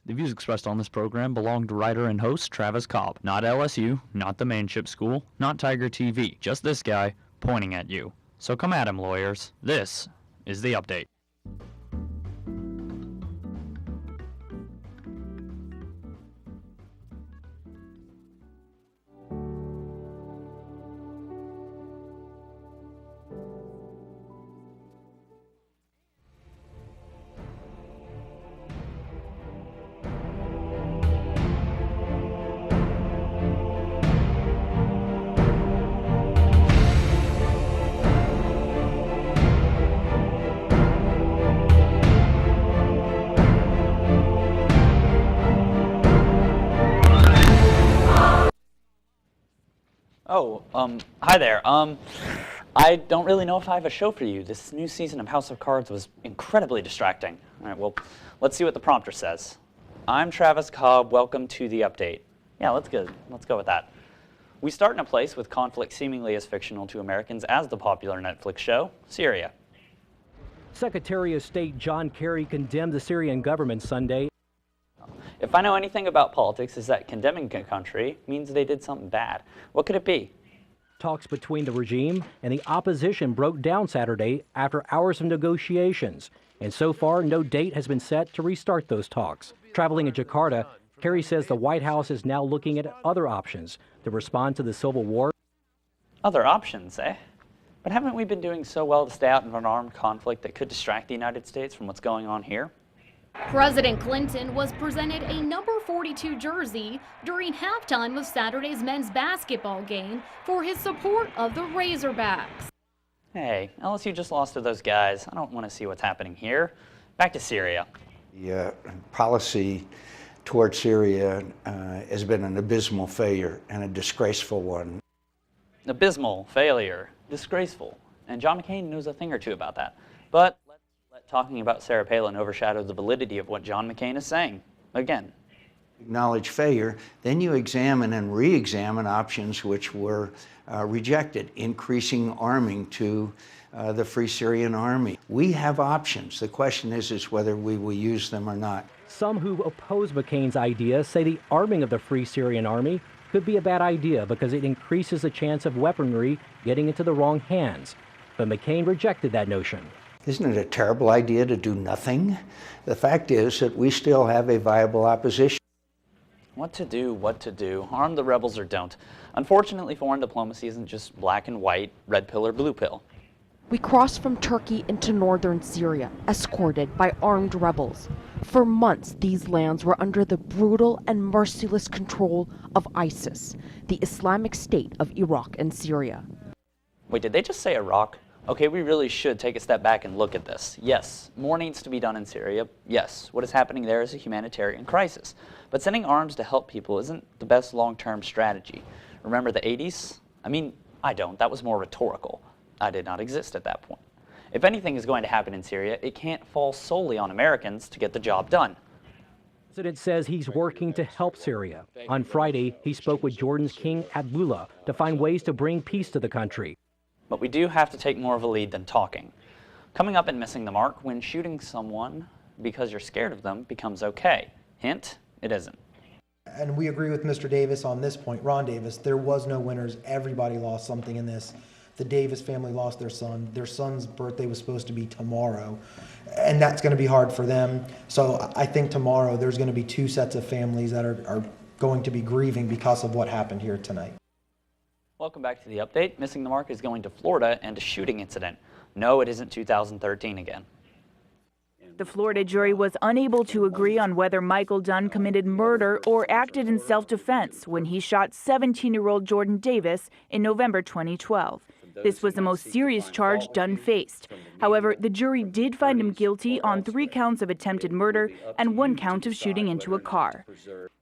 The views expressed on this program belong to writer and host Travis Cobb. Not LSU, not the Manship School, not Tiger TV. Just this guy pointing at you. So come at him, lawyers. This is The Update. Hi there. I don't really know if I have a show for you. This new season of House of Cards was incredibly distracting. All right, well, let's see what the prompter says. I'm Travis Cobb. Welcome to The Update. Yeah, let's go with that. We start in a place with conflict seemingly as fictional to Americans as the popular Netflix show, Syria. Secretary of State John Kerry condemned the Syrian government Sunday. If I know anything about politics, is that condemning a country means they did something bad. What could it be? Talks between the regime and the opposition broke down Saturday after hours of negotiations, and so far no date has been set to restart those talks. Traveling in Jakarta, Kerry says the White House is now looking at other options to respond to the civil war. Other options, eh? But haven't we been doing so well to stay out of an armed conflict that could distract the United States from what's going on here? President Clinton was presented a number 42 jersey during halftime of Saturday's men's basketball game for his support of the Razorbacks. Hey, LSU just lost to those guys. I don't want to see what's happening here. Back to Syria. The policy toward Syria has been an abysmal failure and a disgraceful one. Abysmal, failure, disgraceful. And John McCain knows a thing or two about that. But let talking about Sarah Palin overshadow the validity of what John McCain is saying. Again. Acknowledge failure, then you examine and re-examine options which were rejected, increasing arming to the Free Syrian Army. We have options. The question is whether we will use them or not. Some who oppose McCain's idea say the arming of the Free Syrian Army could be a bad idea because it increases the chance of weaponry getting into the wrong hands. But McCain rejected that notion. Isn't it a terrible idea to do nothing? The fact is that we still have a viable opposition. What to do? Arm the rebels or don't. Unfortunately, foreign diplomacy isn't just black and white, red pill or blue pill. We crossed from Turkey into northern Syria, escorted by armed rebels. For months, these lands were under the brutal and merciless control of ISIS, the Islamic State of Iraq and Syria. Wait, did they just say Iraq? Okay, we really should take a step back and look at this. Yes, more needs to be done in Syria. Yes, what is happening there is a humanitarian crisis. But sending arms to help people isn't the best long-term strategy. Remember the 80s? I mean, I don't. That was more rhetorical. I did not exist at that point. If anything is going to happen in Syria, it can't fall solely on Americans to get the job done. The president says he's working to help Syria. On Friday, he spoke with Jordan's King Abdullah to find ways to bring peace to the country. But we do have to take more of a lead than talking. Coming up and missing the mark when shooting someone because you're scared of them becomes okay. Hint, it isn't. And we agree with Mr. Davis on this point, Ron Davis. There was no winners. Everybody lost something in this. The Davis family lost their son. Their son's birthday was supposed to be tomorrow, and that's going to be hard for them. So I think tomorrow there's going to be two sets of families that are going to be grieving because of what happened here tonight. Welcome back to The Update. Missing the mark is going to Florida and a shooting incident. No, it isn't 2013 again. The Florida jury was unable to agree on whether Michael Dunn committed murder or acted in self-defense when he shot 17-year-old Jordan Davis in November 2012. This was the most serious charge Dunn faced. However, the jury did find him guilty on 3 counts of attempted murder and 1 count of shooting into a car.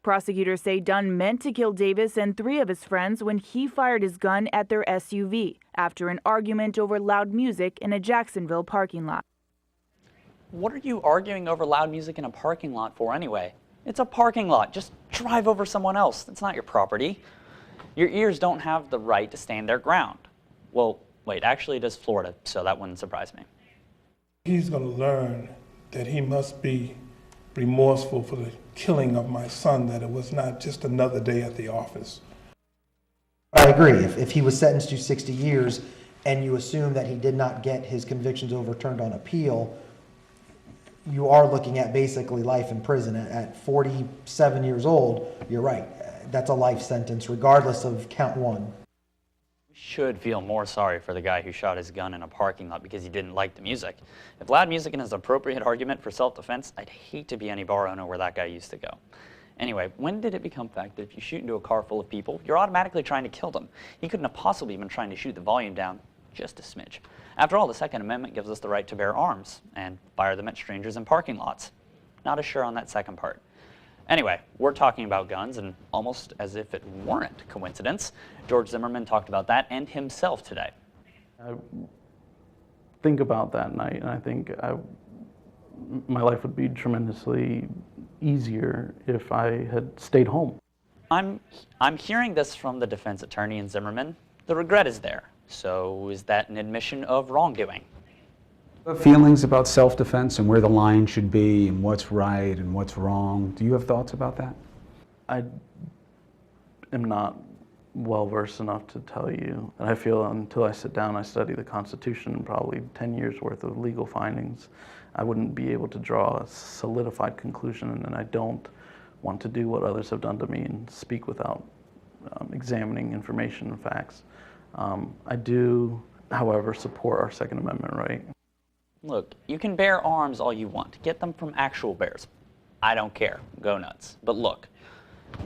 Prosecutors say Dunn meant to kill Davis and 3 of his friends when he fired his gun at their SUV after an argument over loud music in a Jacksonville parking lot. What are you arguing over loud music in a parking lot for anyway? It's a parking lot. Just drive over someone else. That's not your property. Your ears don't have the right to stand their ground. Well, wait, actually it is Florida, so that wouldn't surprise me. He's going to learn that he must be remorseful for the killing of my son, that it was not just another day at the office. I agree. If he was sentenced to 60 years and you assume that he did not get his convictions overturned on appeal, you are looking at basically life in prison. At 47 years old, you're right. That's a life sentence, regardless of count one. We should feel more sorry for the guy who shot his gun in a parking lot because he didn't like the music. If loud music is an appropriate argument for self-defense, I'd hate to be any bar owner where that guy used to go. Anyway, when did it become fact that if you shoot into a car full of people, you're automatically trying to kill them? He couldn't have possibly been trying to shoot the volume down just a smidge. After all, the Second Amendment gives us the right to bear arms and fire them at strangers in parking lots. Not as sure on that second part. Anyway, we're talking about guns, and almost as if it weren't coincidence, George Zimmerman talked about that and himself today. I think about that night, and I think my life would be tremendously easier if I had stayed home. I'm hearing this from the defense attorney in Zimmerman. The regret is there. So is that an admission of wrongdoing? Feelings about self-defense and where the line should be and what's right and what's wrong. Do you have thoughts about that? I am not well-versed enough to tell you. And I feel until I sit down, I study the Constitution and probably 10 years worth of legal findings, I wouldn't be able to draw a solidified conclusion, and I don't want to do what others have done to me and speak without examining information and facts. I do, however, support our Second Amendment right. Look, you can bear arms all you want. Get them from actual bears. I don't care. Go nuts. But look,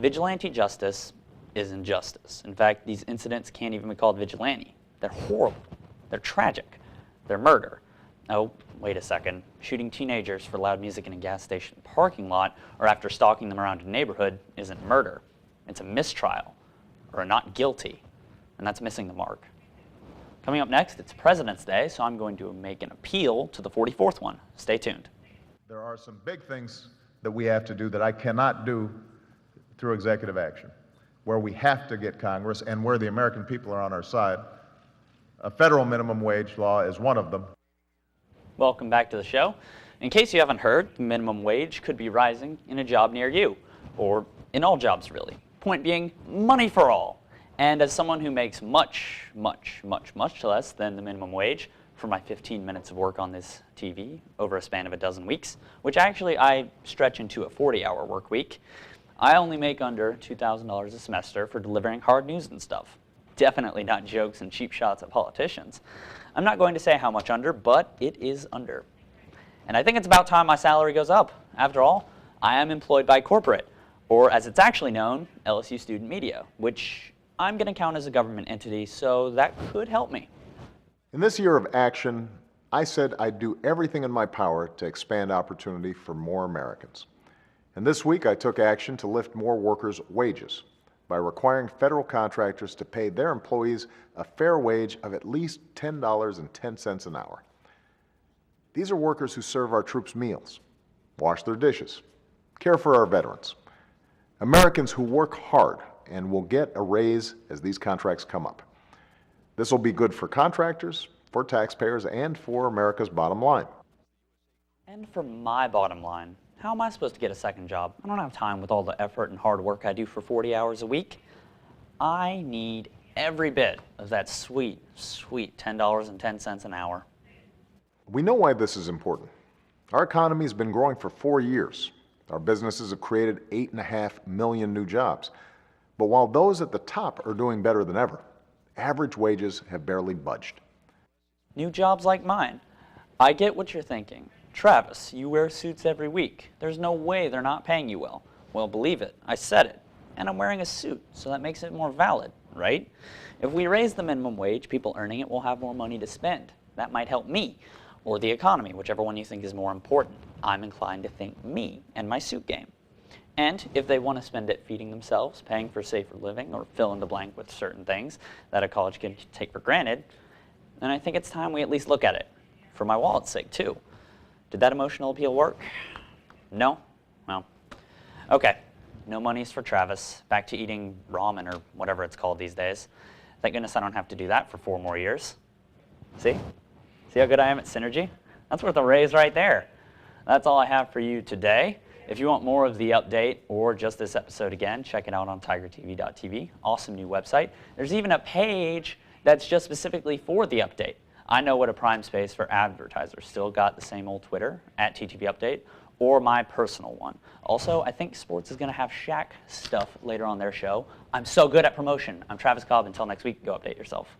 vigilante justice is injustice. In fact, these incidents can't even be called vigilante. They're horrible. They're tragic. They're murder. Oh, wait a second. Shooting teenagers for loud music in a gas station parking lot or after stalking them around a neighborhood isn't murder. It's a mistrial or a not guilty. And that's missing the mark. Coming up next, it's President's Day, so I'm going to make an appeal to the 44th one. Stay tuned. There are some big things that we have to do that I cannot do through executive action, where we have to get Congress and where the American people are on our side. A federal minimum wage law is one of them. Welcome back to the show. In case you haven't heard, the minimum wage could be rising in a job near you, or in all jobs really. Point being, money for all. And as someone who makes much less than the minimum wage for my 15 minutes of work on this TV over a span of a dozen weeks, which actually I stretch into a 40-hour work week, I only make under $2,000 a semester for delivering hard news and stuff. Definitely not jokes and cheap shots at politicians. I'm not going to say how much under, but it is under. And I think it's about time my salary goes up. After all, I am employed by corporate, or as it's actually known, LSU Student Media, which I'm going to count as a government entity, so that could help me. In this year of action, I said I'd do everything in my power to expand opportunity for more Americans. And this week I took action to lift more workers' wages by requiring federal contractors to pay their employees a fair wage of at least $10.10 an hour. These are workers who serve our troops meals, wash their dishes, care for our veterans. Americans who work hard and will get a raise as these contracts come up. This will be good for contractors, for taxpayers, and for America's bottom line. And for my bottom line, how am I supposed to get a second job? I don't have time with all the effort and hard work I do for 40 hours a week. I need every bit of that sweet $10.10 an hour. We know why this is important. Our economy has been growing for 4 years. Our businesses have created 8.5 million new jobs. But while those at the top are doing better than ever, average wages have barely budged. New jobs like mine. I get what you're thinking. Travis, you wear suits every week. There's no way they're not paying you well. Well, believe it. I said it. And I'm wearing a suit, so that makes it more valid, right? If we raise the minimum wage, people earning it will have more money to spend. That might help me, or the economy, whichever one you think is more important. I'm inclined to think me and my suit game. And if they want to spend it feeding themselves, paying for safer living, or fill in the blank with certain things that a college kid can take for granted, then I think it's time we at least look at it. For my wallet's sake, too. Did that emotional appeal work? No? Well, okay. No monies for Travis. Back to eating ramen or whatever it's called these days. Thank goodness I don't have to do that for 4 more years. See? See how good I am at synergy? That's worth a raise right there. That's all I have for you today. If you want more of the update or just this episode again, check it out on tigertv.tv. Awesome new website. There's even a page that's just specifically for the update. I know what a prime space for advertisers. Still got the same old Twitter, @TTV Update, or my personal one. Also, I think sports is going to have Shaq stuff later on their show. I'm so good at promotion. I'm Travis Cobb. Until next week, go update yourself.